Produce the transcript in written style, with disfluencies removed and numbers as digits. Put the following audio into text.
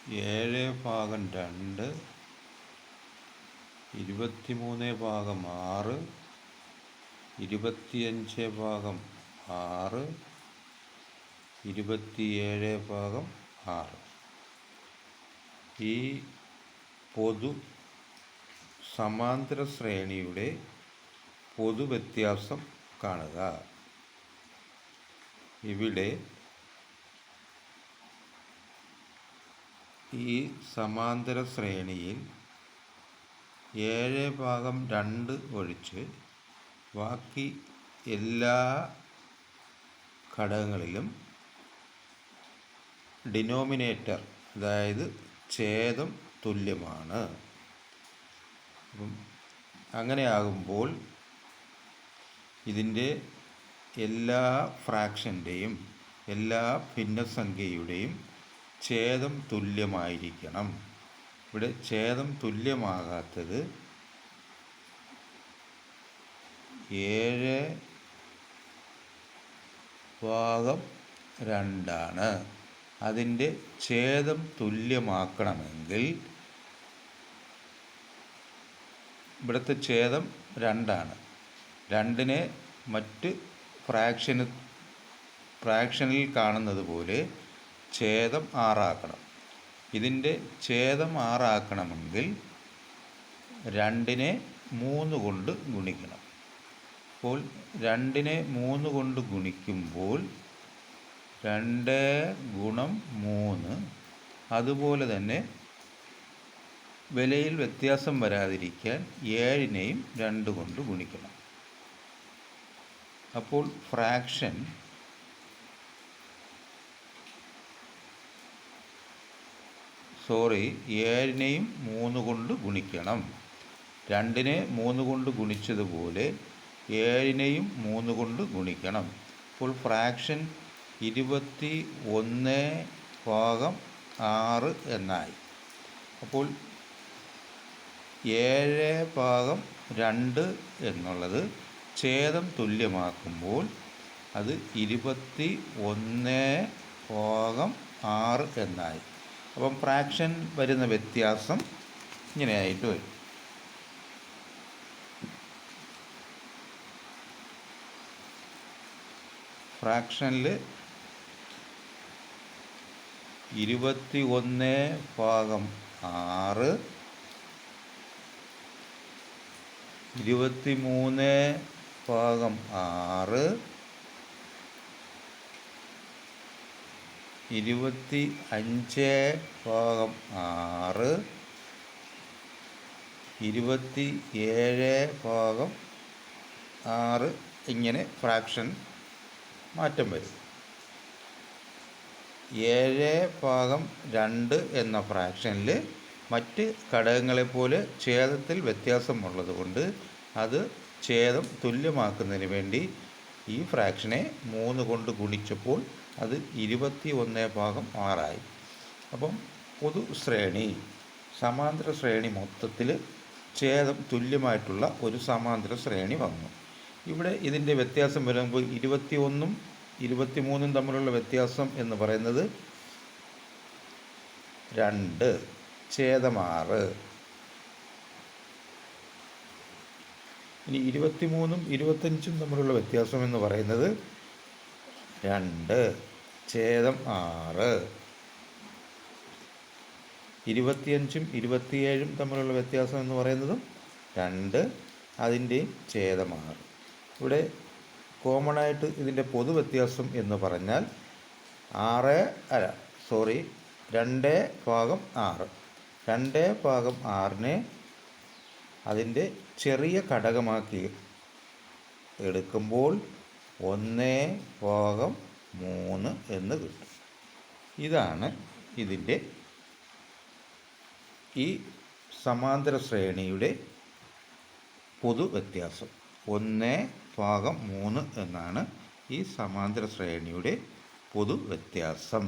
7/2 23/6 25/6 27/6 ഈ പൊതു സമാന്തര ശ്രേണിയുടെ പൊതുവ്യത്യാസം കാണുക. ഇവിടെ ഈ സമാന്തര ശ്രേണിയിൽ 7/2 ഒഴിച്ച് ബാക്കി എല്ലാ ഘടകങ്ങളിലും ഡിനോമിനേറ്റർ, അതായത് ഛേദം തുല്യമാണ്. അപ്പം അങ്ങനെയാകുമ്പോൾ ഇതിൻ്റെ എല്ലാ ഫ്രാക്ഷൻ്റെയും എല്ലാ ഭിന്നസംഖ്യയുടെയും ഛേദം തുല്യമായിരിക്കണം. ഇവിടെ ഛേദം തുല്യമാകാത്തത് 7/2 അതിൻ്റെ ഛേദം തുല്യമാക്കണമെങ്കിൽ ഇവിടുത്തെ ഛേദം 2. 2നെ മറ്റ് ഫ്രാക്ഷനിൽ കാണുന്നത് പോലെ ഛേദം 6 ആക്കണം. ഇതിൻ്റെ ഛേദം 6 ആക്കണമെങ്കിൽ 2നെ 3 കൊണ്ട് ഗുണിക്കണം. അപ്പോൾ 2നെ 3 കൊണ്ട് ഗുണിക്കുമ്പോൾ 2 ഗുണം 3, അതുപോലെ തന്നെ വിലയിൽ വ്യത്യാസം വരാതിരിക്കാൻ 7നെയും 2 കൊണ്ട് ഗുണിക്കണം. അപ്പോൾ ഫ്രാക്ഷൻ സോറി 7നെയും 3 കൊണ്ട് ഗുണിക്കണം. 2നെ 3 കൊണ്ട് ഗുണിച്ചതുപോലെ 7നെയും 3 കൊണ്ട് ഗുണിക്കണം. അപ്പോൾ ഫ്രാക്ഷൻ 21/6 എന്നായി. അപ്പോൾ 7/2 എന്നുള്ളത് ഛേദം തുല്യമാക്കുമ്പോൾ അത് 21/6 എന്നായി. അപ്പം ഫ്രാക്ഷൻ വരുന്ന വ്യത്യാസം ഇങ്ങനെയായിട്ട് വരും. ഫ്രാക്ഷനിൽ 21/6 23/6 25/6 27/6 ഇങ്ങനെ ഫ്രാക്ഷൻ മാറ്റം വരും. 7/2 എന്ന ഫ്രാക്ഷനിൽ മറ്റ് ഘടകങ്ങളെപ്പോലെ ഛേദത്തിൽ വ്യത്യാസമുള്ളത് കൊണ്ട് അത് ഛേദം തുല്യമാക്കുന്നതിന് വേണ്ടി ഈ ഫ്രാക്ഷനെ 3 കൊണ്ട് ഗുണിച്ചപ്പോൾ അത് 21/6 ആയി. അപ്പം പൊതു ശ്രേണി, സമാന്തര ശ്രേണി മൊത്തത്തിൽ ഛേദം തുല്യമായിട്ടുള്ള ഒരു സമാന്തര ശ്രേണി വന്നു. ഇവിടെ ഇതിൻ്റെ വ്യത്യാസം വരുമ്പോൾ 21ഉം 23ഉം തമ്മിലുള്ള വ്യത്യാസം എന്ന് പറയുന്നത് 2 ഛേദം 6. ഇനി 23ഉം 25ഉം തമ്മിലുള്ള വ്യത്യാസം എന്ന് പറയുന്നത് 2 ഛേദം 6. 25ഉം 27ഉം തമ്മിലുള്ള വ്യത്യാസം എന്ന് പറയുന്നതും 2 അതിൻ്റെ ഛേദം 6. ഇവിടെ കോമൺ ആയിട്ട് ഇതിൻ്റെ പൊതു വ്യത്യാസം എന്ന് പറഞ്ഞാൽ 2/6. 2/6നെ അതിൻ്റെ ചെറിയ ഘടകമാക്കി എടുക്കുമ്പോൾ 1/3 എന്ന് കിട്ടും. ഇതാണ് ഇതിൻ്റെ ഈ സമാന്തര ശ്രേണിയുടെ പൊതു വ്യത്യാസം. 1/3 എന്നാണ് ഈ സമാന്തര ശ്രേണിയുടെ പൊതു വ്യത്യാസം.